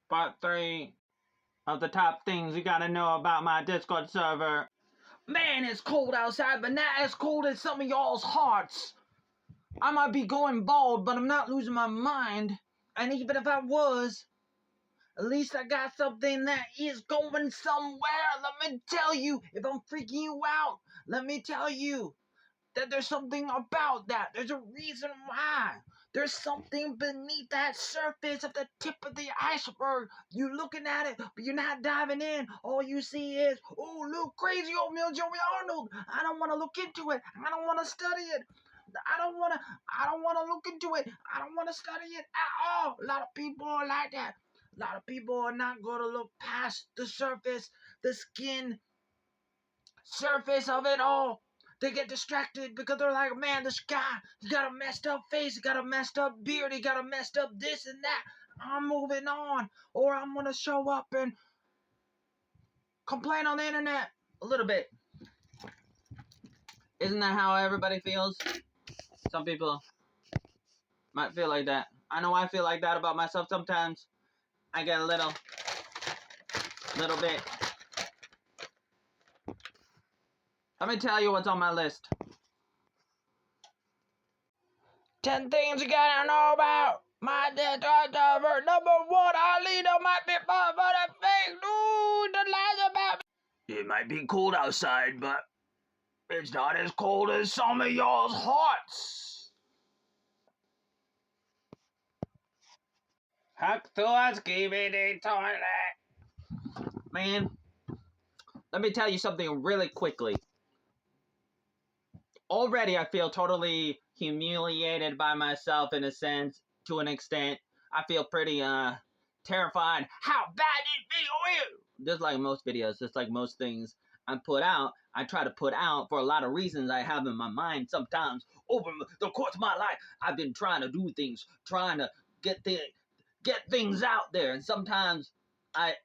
Part 3 of the top things you gotta know about my Discord server. Man, it's cold outside, but not as cold as some of y'all's hearts. I might be going bald, but I'm not losing my mind. And even if I was, at least I got something that is going somewhere. Let me tell you, if I'm freaking you out, let me tell you that there's something about that. There's a reason why. There's something beneath that surface of the tip of the iceberg. You're looking at it, but you're not diving in. All you see is, oh, look, crazy old Neil Joey Arnold. I don't want to look into it. I don't want to study it. I don't want to look into it. I don't want to study it at all. A lot of people are like that. A lot of people are not going to look past the surface, the skin surface of it all. They get distracted because they're like, man, this guy, he got a messed up face, he got a messed up beard, he got a messed up this and that. I'm moving on. Or I'm going to show up and complain on the internet a little bit. Isn't that how everybody feels? Some people might feel like that. I know I feel like that about myself sometimes. I get a little bit. Let me tell you what's on my list. 10 things you gotta know about my Discord server. Number 1, Alita might be part of the fake news that lies about me. It might be cold outside, but it's not as cold as some of y'all's hearts. Hack to a skibidi toilet. Man, let me tell you something really quickly. Already I feel totally humiliated by myself in a sense, to an extent. I feel pretty terrified how bad this video is. Just like most videos, just like most things I try to put out for a lot of reasons I have in my mind sometimes. Over the course of my life, I've been trying to do things, trying to get things out there, and sometimes I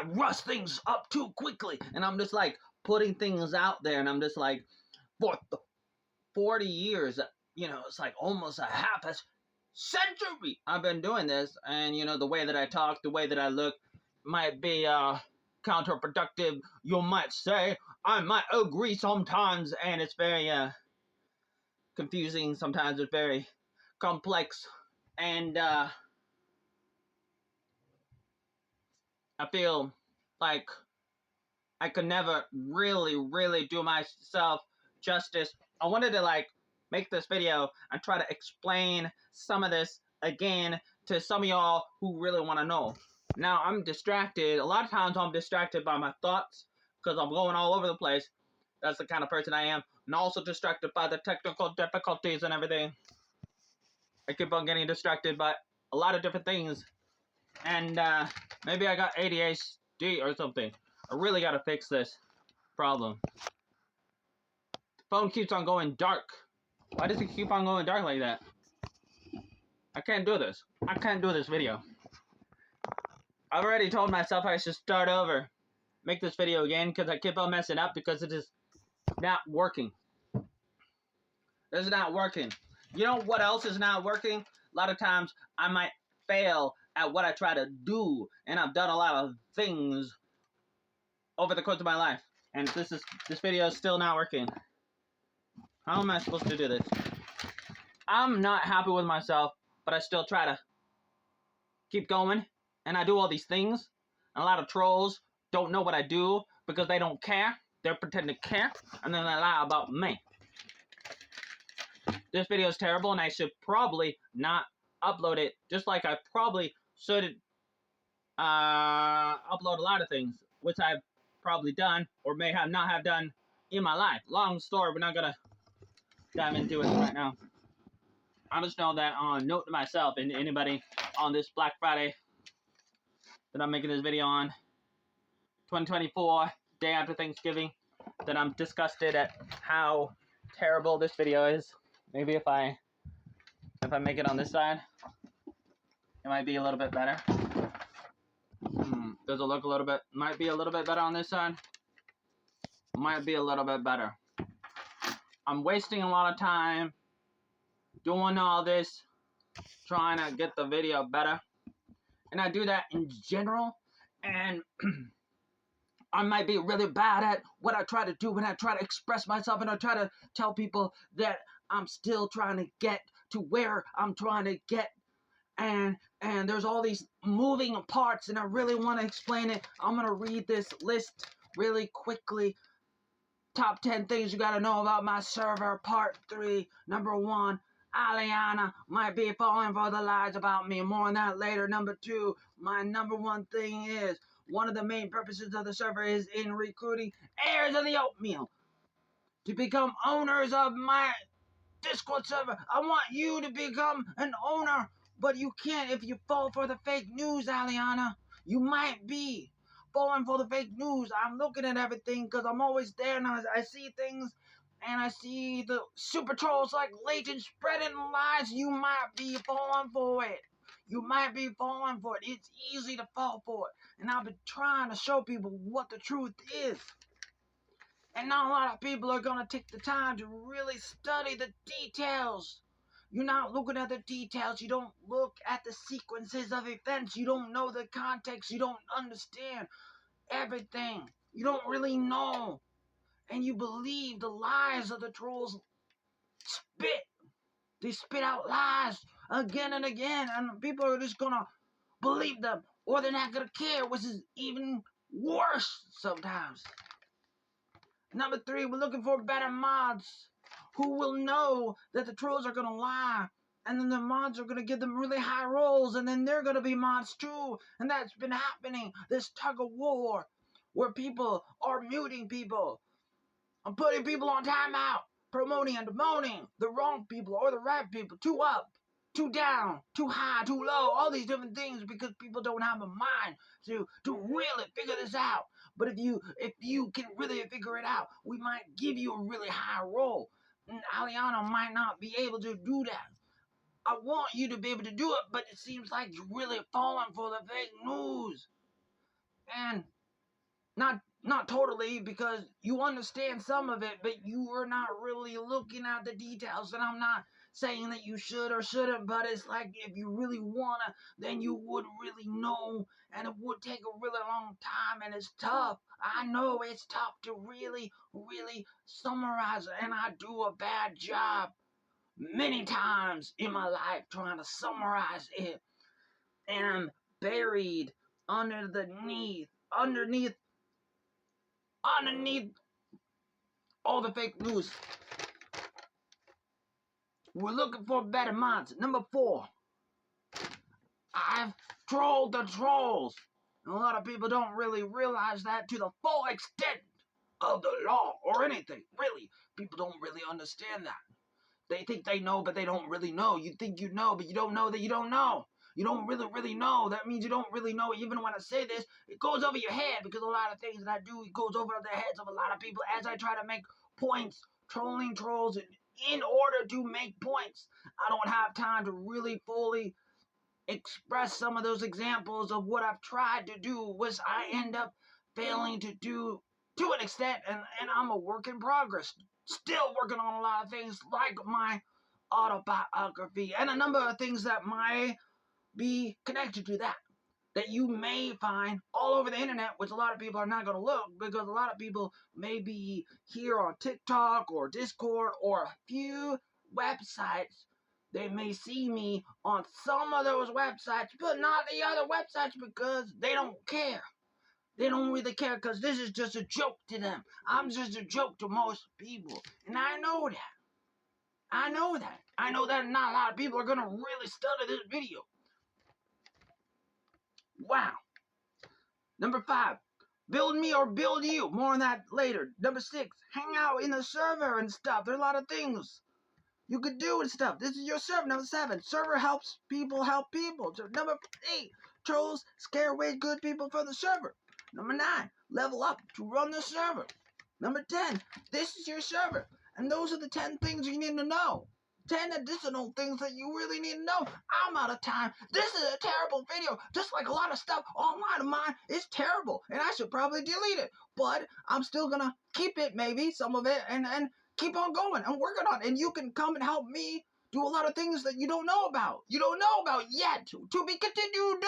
rush things up too quickly, and I'm just like putting things out there, and I'm just like, for 40 years, it's like almost a half a century I've been doing this, and the way that I talk, the way that I look might be counterproductive, you might say. I might agree sometimes, and it's very confusing, sometimes it's very complex, and I feel like I could never really do myself justice. I wanted to make this video and try to explain some of this again to some of y'all who really want to know. Now I'm distracted. A lot of times I'm distracted by my thoughts because I'm going all over the place. That's the kind of person I am. And also distracted by the technical difficulties and everything. I keep on getting distracted by a lot of different things. And maybe I got ADHD or something. I really gotta fix this problem. The phone keeps on going dark. Why does it keep on going dark like that? I can't do this. I can't do this video. I've already told myself I should start over. Make this video again because I keep on messing up because it is not working. It's not working. You know what else is not working? A lot of times I might fail at what I try to do, and I've done a lot of things over the course of my life, and this video is still not working. How am I supposed to do this? I'm not happy with myself, but I still try to keep going, and I do all these things, and a lot of trolls don't know what I do because they don't care. They're pretending to care, and then they lie about me. This video is terrible, and I should probably not upload it, just like I probably should upload a lot of things, which I've probably done, or may have not have done in my life. Long story, we're not gonna dive into it right now. I just know that on note to myself and anybody on this Black Friday that I'm making this video on, 2024, day after Thanksgiving, that I'm disgusted at how terrible this video is. Maybe if I make it on this side, it might be a little bit better. Does it look a little bit, might be a little bit better on this side? Might be a little bit better. I'm wasting a lot of time doing all this, trying to get the video better, and I do that in general. And I might be really bad at what I try to do when I try to express myself, and I try to tell people that I'm still trying to get to where I'm trying to get. And there's all these moving parts, and I really want to explain it. I'm going to read this list really quickly. Top 10 things you gotta know about my server, part 3. Number 1, Aliana might be falling for the lies about me. More on that later. Number 2, my number 1 thing is, one of the main purposes of the server is in recruiting heirs of the oatmeal to become owners of my Discord server. I want you to become an owner, but you can't if you fall for the fake news, Aliana. You might be falling for the fake news. I'm looking at everything because I'm always there, and I see things, and I see the super trolls like Leighton spreading lies. You might be falling for it. You might be falling for it. It's easy to fall for it. And I've been trying to show people what the truth is. And not a lot of people are going to take the time to really study the details. You're not looking at the details. You don't look at the sequences of events. You don't know the context. You don't understand everything. You don't really know. And you believe the lies of the trolls spit. They spit out lies again and again. And people are just going to believe them. Or they're not going to care, which is even worse sometimes. Number 3, we're looking for better mods who will know that the trolls are going to lie. And then the mods are going to give them really high rolls. And then they're going to be mods too. And that's been happening. This tug of war where people are muting people. I'm putting people on timeout. Promoting and demoting the wrong people or the right people. Too up, too down, too high, too low. All these different things because people don't have a mind to really figure this out. But if you can really figure it out, we might give you a really high roll. And Aliana might not be able to do that. I want you to be able to do it, but it seems like you're really falling for the fake news. And not totally, because you understand some of it, but you are not really looking at the details. And I'm not saying that you should or shouldn't, but it's like if you really wanna, then you would really know, and it would take a really long time, and it's tough. I know it's tough to really summarize it, and I do a bad job many times in my life trying to summarize it, and I'm buried underneath all the fake news. We're looking for better mods. Number 4, I've trolled the trolls. And a lot of people don't really realize that to the full extent of the law or anything. Really, people don't really understand that. They think they know, but they don't really know. You think you know, but you don't know that you don't know. You don't really know. That means you don't really know. Even when I say this, it goes over your head, because a lot of things that I do, it goes over the heads of a lot of people as I try to make points, trolling trolls in order to make points. I don't have time to really fully express some of those examples of what I've tried to do, which I end up failing to do to an extent, and I'm a work in progress. Still working on a lot of things like my autobiography and a number of things that might be connected to that you may find all over the internet, which a lot of people are not going to look, because a lot of people may be here on TikTok or Discord or a few websites. They may see me on some of those websites, but not the other websites, because they don't care. They don't really care, because this is just a joke to them. I'm just a joke to most people, and I know that. I know that not a lot of people are going to really study this video. Wow. Number 5, build me or build you. More on that later. Number 6, hang out in the server and stuff. There are a lot of things you could do and stuff. This is your server. Number 7, server helps people help people. So number 8, trolls scare away good people from the server. Number 9, level up to run the server. Number 10, this is your server. And those are the 10 things you need to know. 10 additional things that you really need to know. I'm out of time. This is a terrible video. Just like a lot of stuff online of mine is terrible. And I should probably delete it. But I'm still going to keep it, maybe, some of it, and keep on going and working on it. And you can come and help me do a lot of things that you don't know about. You don't know about yet. To be continued.